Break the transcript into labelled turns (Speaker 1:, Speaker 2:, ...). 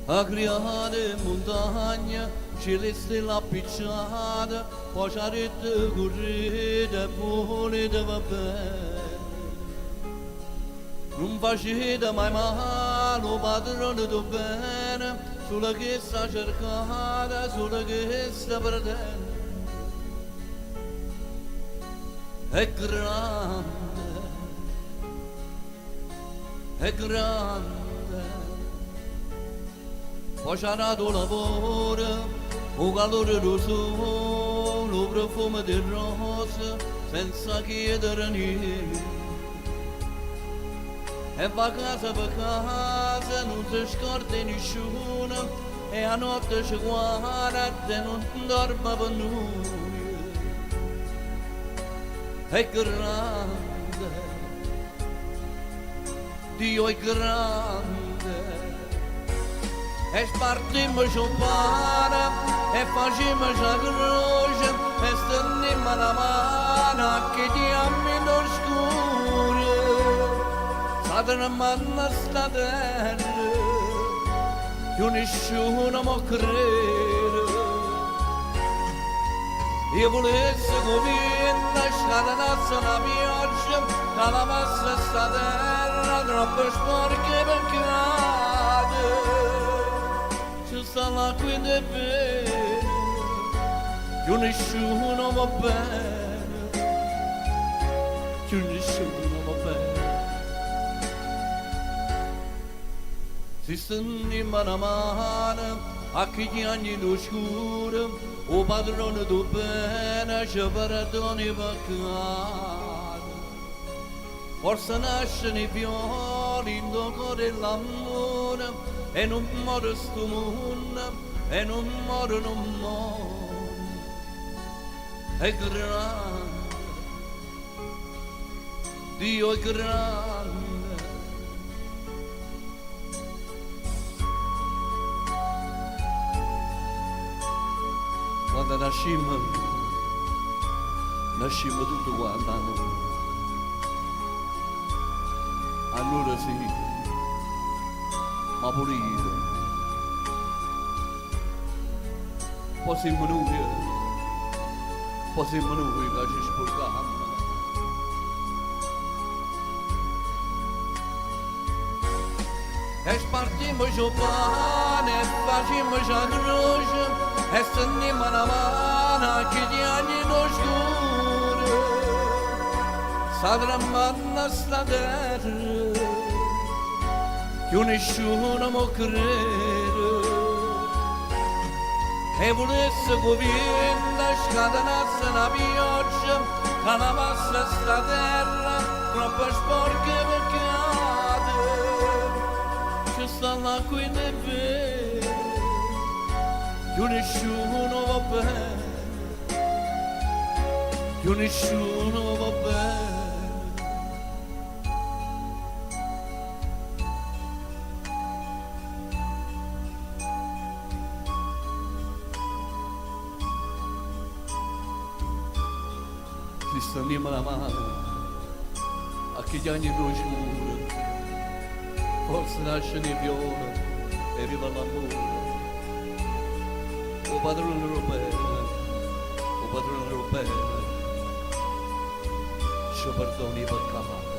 Speaker 1: agriare montagna, celeste la picciata, poi c'arrete correte, volete va bene. Non facete mai male, padrone do bene, sulla che sta cercata, sulla che sta perdendo. È grande, è grande, poi c'ha dato lavoro, il calore del sole, il profumo del rosa, senza chiedere niente. E va casa per casa, non si scorda nessuno, e a notte ci guarda e non dorme per noi. È grande, Dio è grande, e spartimmo il pane, e facciamo la croce, e stendiamo la mano che diamo lo scuro. Satana manna sta terra, che nessuno può credere. Io volessi convinta, scatenasse una pioggia, che la passa sta terra, troppo sporca per cade. Ci sta l'acqua di bene, che nessuno va bene, che nessuno va bene. Si stendiamo la mano a chi gli anni l'oscuro, o padrone do bene ci perdona i peccati. Forse nascono i fiori in tuo cuore l'amore, e non muore sto mondo, e non muore, non muore. È grande, Dio è grande. Quando nascimmo tutto quanto allora sì, ma pure io, poi siamo noi che ci sporcavamo. E spartimmo il pane, e facciamo la croce, e stendiamo la mano che gli anni lo scuro. Sta tremando sta terra, che nessuno può credere. E volesse convinta, scatenasse una pioggia, che la passa sta terra, troppo sporca per cade. Ci sta l'acqua in bene, che nessuno va bene, che nessuno va bene. Si stendiamo la mano a chi gli anni lo scuro, forse nasce nei fiori e viva l'amore. O padrone europeo, ci perdoni i peccati.